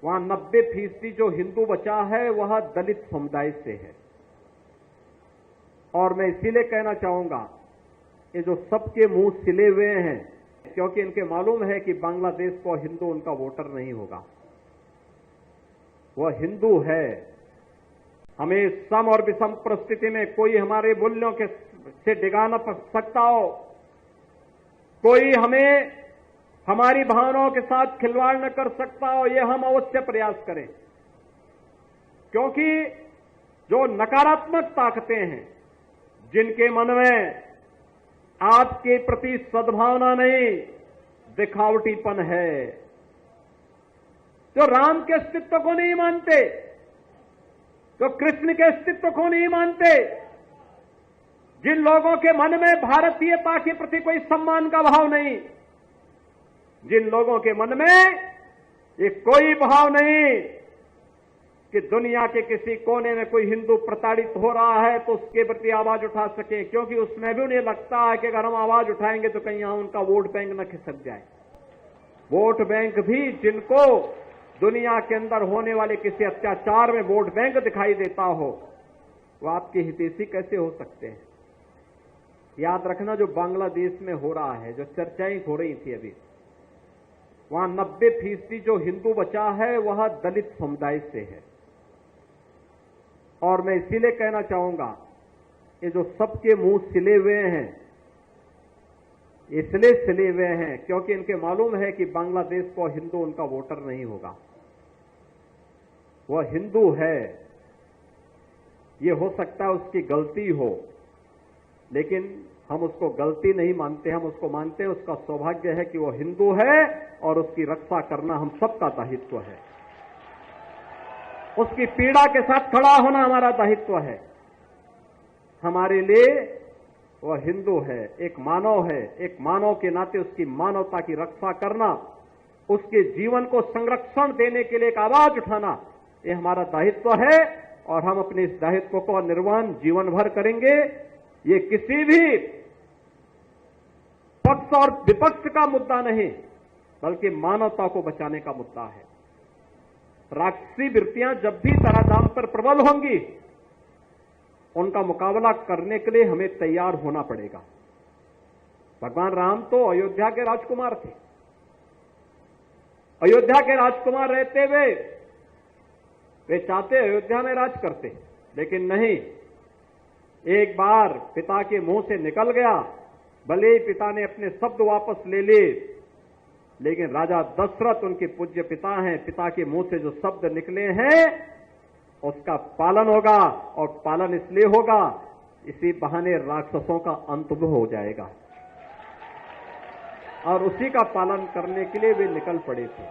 वहां 90% जो हिंदू बचा है वह दलित समुदाय से है। और मैं इसीलिए कहना चाहूंगा, ये जो सबके मुंह सिले हुए हैं, क्योंकि इनके मालूम है कि बांग्लादेश को हिंदू उनका वोटर नहीं होगा। वह हिंदू है। हमें सम और विषम परिस्थिति में कोई हमारे मूल्यों के से डिगा न सकता हो, कोई हमें हमारी भावनाओं के साथ खिलवाड़ न कर सकता हो, यह हम अवश्य प्रयास करें। क्योंकि जो नकारात्मक ताकतें हैं, जिनके मन में आपके प्रति सद्भावना नहीं, दिखावटीपन है, जो राम के अस्तित्व को नहीं मानते, जो कृष्ण के अस्तित्व को नहीं मानते, जिन लोगों के मन में भारतीयता के प्रति कोई सम्मान का भाव नहीं, जिन लोगों के मन में ये कोई भाव नहीं कि दुनिया के किसी कोने में कोई हिंदू प्रताड़ित हो रहा है तो उसके प्रति आवाज उठा सके, क्योंकि उसमें भी उन्हें लगता है कि अगर हम आवाज उठाएंगे तो कहीं यहां उनका वोट बैंक न खिसक जाए। वोट बैंक भी जिनको दुनिया के अंदर होने वाले किसी अत्याचार में वोट बैंक दिखाई देता हो, वो आपके हितैषी कैसे हो सकते हैं? याद रखना, जो बांग्लादेश में हो रहा है, जो चर्चाएं हो रही थी अभी, वहां 90% जो हिंदू बचा है वह दलित समुदाय से है। और मैं इसीलिए कहना चाहूंगा, ये जो सबके मुंह सिले हुए हैं, इसलिए सिले हुए हैं क्योंकि इनके मालूम है कि बांग्लादेश को हिंदू उनका वोटर नहीं होगा। वह हिंदू है। ये हो सकता है उसकी गलती हो, लेकिन हम उसको गलती नहीं मानते, हम उसको मानते हैं उसका सौभाग्य है कि वो हिंदू है और उसकी रक्षा करना हम सबका दायित्व है। उसकी पीड़ा के साथ खड़ा होना हमारा दायित्व है। हमारे लिए वह हिंदू है, एक मानव है, एक मानव के नाते उसकी मानवता की रक्षा करना, उसके जीवन को संरक्षण देने के लिए एक आवाज उठाना, ये हमारा दायित्व है और हम अपने इस दायित्व को निर्वहन जीवन भर करेंगे। ये किसी भी पक्ष और विपक्ष का मुद्दा नहीं, बल्कि मानवता को बचाने का मुद्दा है। राक्षसी वृत्तियां जब भी धराधाम पर प्रबल होंगी, उनका मुकाबला करने के लिए हमें तैयार होना पड़ेगा। भगवान राम तो अयोध्या के राजकुमार थे। अयोध्या के राजकुमार रहते हुए वे चाहते अयोध्या में राज करते, लेकिन नहीं, एक बार पिता के मुंह से निकल गया, भले ही पिता ने अपने शब्द वापस ले लिए, लेकिन राजा दशरथ उनके पूज्य पिता हैं, पिता के मुंह से जो शब्द निकले हैं उसका पालन होगा, और पालन इसलिए होगा, इसी बहाने राक्षसों का अंत भी हो जाएगा। और उसी का पालन करने के लिए वे निकल पड़े थे।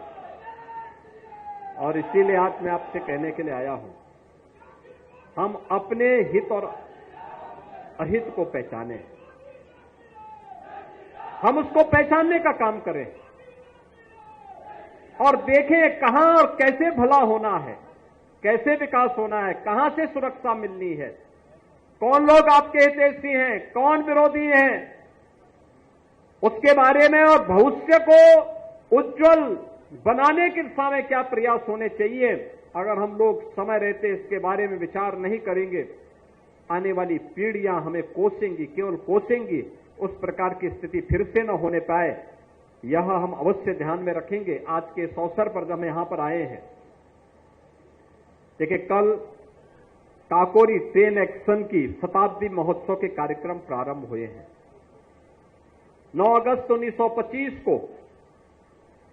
और इसीलिए आज मैं आपसे कहने के लिए आया हूं, हम अपने हित और अहित को पहचानें, हम उसको पहचानने का काम करें और देखें कहां और कैसे भला होना है, कैसे विकास होना है, कहां से सुरक्षा मिलनी है, कौन लोग आपके हितैषी हैं, कौन विरोधी हैं, उसके बारे में, और भविष्य को उज्जवल बनाने की दिशा में क्या प्रयास होने चाहिए। अगर हम लोग समय रहते इसके बारे में विचार नहीं करेंगे, आने वाली पीढ़ियां हमें कोसेंगी, केवल कोसेंगी, उस प्रकार की स्थिति फिर से न होने पाए, यह हम अवश्य ध्यान में रखेंगे। आज के इस अवसर पर जब हम यहां पर आए हैं, देखिए, कल काकोरी ट्रेन एक्शन की शताब्दी महोत्सव के कार्यक्रम प्रारंभ हुए हैं। 9 अगस्त 1925 को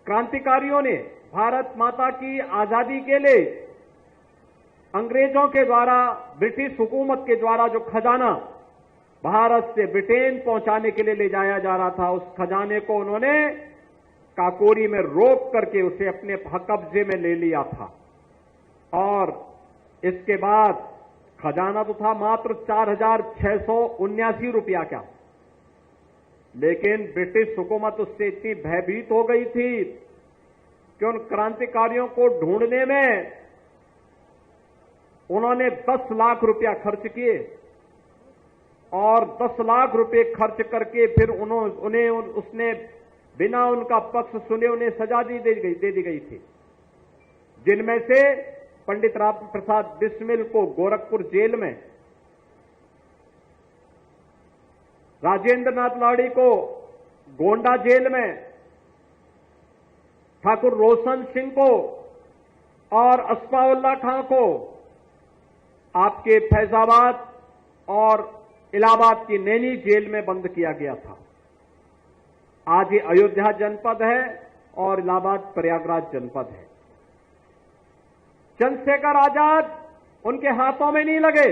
क्रांतिकारियों ने भारत माता की आजादी के लिए अंग्रेजों के द्वारा, ब्रिटिश हुकूमत के द्वारा जो खजाना भारत से ब्रिटेन पहुंचाने के लिए ले जाया जा रहा था, उस खजाने को उन्होंने काकोरी में रोक करके उसे अपने कब्जे में ले लिया था। और इसके बाद खजाना तो था मात्र 4,679 रुपया का, लेकिन ब्रिटिश हुकूमत उससे इतनी भयभीत हो गई थी कि उन क्रांतिकारियों को ढूंढने में उन्होंने 10 लाख रुपया खर्च किए, और 10 लाख रुपए खर्च करके फिर उसने बिना उनका पक्ष सुने उन्हें सजा दे दी गई थी। जिनमें से पंडित राम प्रसाद बिस्मिल को गोरखपुर जेल में, राजेंद्र नाथ लाड़ी को गोंडा जेल में, ठाकुर रोशन सिंह को और अस्फाउल्लाह खां को आपके फैजाबाद और इलाहाबाद की नैनी जेल में बंद किया गया था। आज ये अयोध्या जनपद है और इलाहाबाद प्रयागराज जनपद है। चंद्रशेखर आजाद उनके हाथों में नहीं लगे,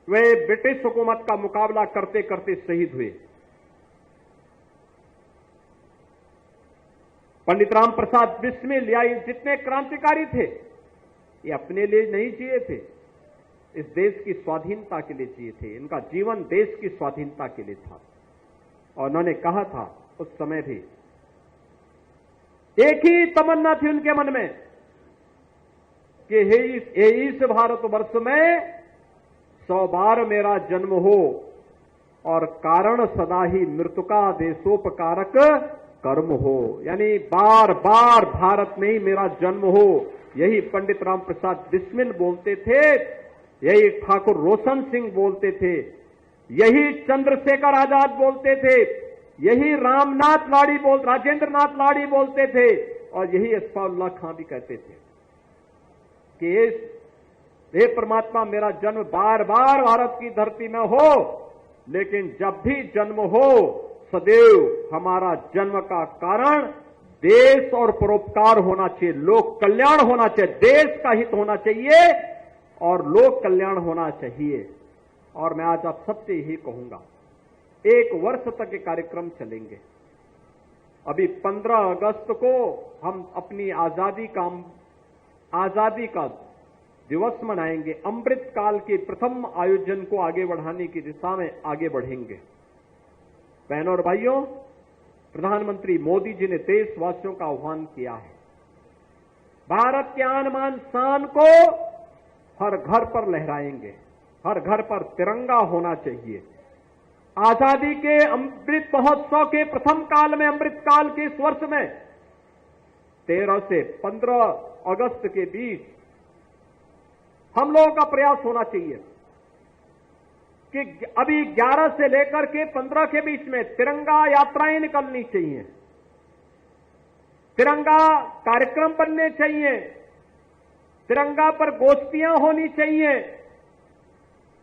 वे ब्रिटिश हुकूमत का मुकाबला करते करते शहीद हुए। पंडित राम प्रसाद बिस्मिल या जितने क्रांतिकारी थे, ये अपने लिए नहीं जिए थे, इस देश की स्वाधीनता के लिए जिए थे। इनका जीवन देश की स्वाधीनता के लिए था। और उन्होंने कहा था उस समय भी, एक ही तमन्ना थी उनके मन में कि हे इस भारतवर्ष में 100 बार मेरा जन्म हो और कारण सदा ही मृत्युका देशोपकारक कर्म हो। यानी बार बार भारत में ही मेरा जन्म हो। यही पंडित राम प्रसाद बिस्मिल बोलते थे, यही ठाकुर रोशन सिंह बोलते थे, यही चंद्रशेखर आजाद बोलते थे, यही राजेंद्र नाथ लाड़ी बोलते थे, और यही अस्फाउल्लाह खां भी कहते थे कि हे परमात्मा, मेरा जन्म बार बार भारत की धरती में हो, लेकिन जब भी जन्म हो सदैव हमारा जन्म का कारण देश और परोपकार होना चाहिए, लोक कल्याण होना चाहिए, देश का हित होना चाहिए और लोक कल्याण होना चाहिए। और मैं आज आप सबसे यही कहूंगा, 1 वर्ष तक ये कार्यक्रम चलेंगे। अभी 15 अगस्त को हम अपनी आजादी का दिवस मनाएंगे। अमृत काल के प्रथम आयोजन को आगे बढ़ाने की दिशा में आगे बढ़ेंगे। बहनों और भाइयों, प्रधानमंत्री मोदी जी ने देशवासियों का आह्वान किया है, भारत के आन बान शान को हर घर पर लहराएंगे, हर घर पर तिरंगा होना चाहिए। आजादी के अमृत महोत्सव के प्रथम काल में, अमृत काल के इस वर्ष में 13 से 15 अगस्त के बीच हम लोगों का प्रयास होना चाहिए कि अभी 11 से लेकर के 15 के बीच में तिरंगा यात्राएं निकलनी चाहिए, तिरंगा कार्यक्रम बनने चाहिए, तिरंगा पर गोष्ठियां होनी चाहिए,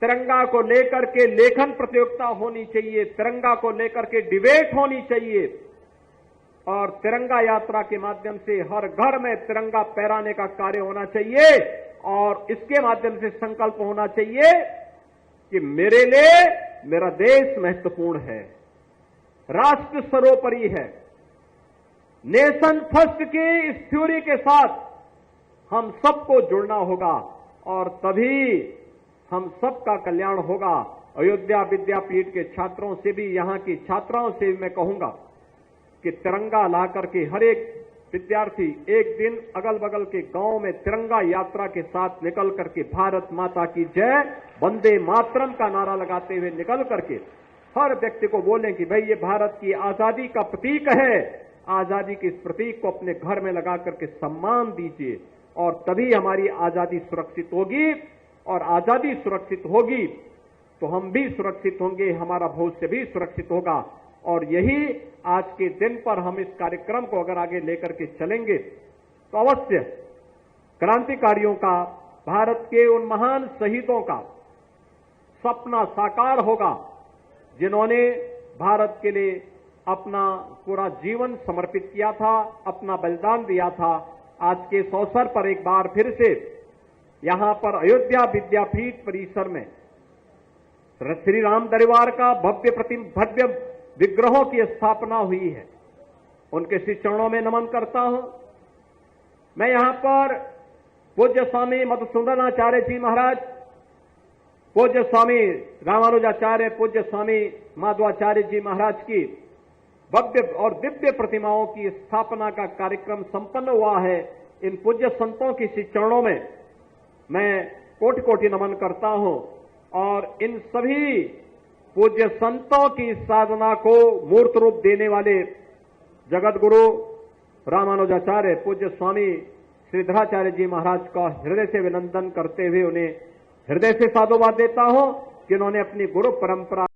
तिरंगा को लेकर के लेखन प्रतियोगिता होनी चाहिए, तिरंगा को लेकर के डिबेट होनी चाहिए, और तिरंगा यात्रा के माध्यम से हर घर में तिरंगा फहराने का कार्य होना चाहिए। और इसके माध्यम से संकल्प होना चाहिए कि मेरे लिए मेरा देश महत्वपूर्ण है, राष्ट्र सर्वोपरि है। नेशन फर्स्ट की इस थ्योरी के साथ हम सबको जुड़ना होगा और तभी हम सबका कल्याण होगा। अयोध्या विद्यापीठ के छात्रों से भी, यहां की छात्राओं से भी मैं कहूंगा कि तिरंगा ला करके हर एक विद्यार्थी एक दिन अगल बगल के गांव में तिरंगा यात्रा के साथ निकल करके भारत माता की जय, वंदे मातरम का नारा लगाते हुए निकल करके हर व्यक्ति को बोलें कि भाई ये भारत की आजादी का प्रतीक है, आजादी के इस प्रतीक को अपने घर में लगा करके सम्मान दीजिए, और तभी हमारी आजादी सुरक्षित होगी। और आजादी सुरक्षित होगी तो हम भी सुरक्षित होंगे, हमारा भविष्य भी सुरक्षित होगा। और यही आज के दिन पर हम इस कार्यक्रम को अगर आगे लेकर के चलेंगे तो अवश्य क्रांतिकारियों का, भारत के उन महान शहीदों का सपना साकार होगा जिन्होंने भारत के लिए अपना पूरा जीवन समर्पित किया था, अपना बलिदान दिया था। आज के इस अवसर पर एक बार फिर से यहां पर अयोध्या विद्यापीठ परिसर में श्री राम दरबार का भव्य विग्रहों की स्थापना हुई है। उनके श्री चरणों में नमन करता हूं। मैं यहां पर पूज्य स्वामी मधुसूदनाचार्य जी महाराज, पूज्य स्वामी रामानुजाचार्य, पूज्य स्वामी माधवाचार्य जी महाराज की भव्य और दिव्य प्रतिमाओं की स्थापना का कार्यक्रम संपन्न हुआ है। इन पूज्य संतों की श्री चरणों में मैं कोटि कोटि नमन करता हूं और इन सभी पूज्य संतों की साधना को मूर्त रूप देने वाले जगत गुरु रामानुजाचार्य पूज्य स्वामी श्रीधराचार्य जी महाराज का हृदय से अभिनंदन करते हुए उन्हें हृदय से साधुवाद देता हूं कि उन्होंने अपनी गुरु परंपरा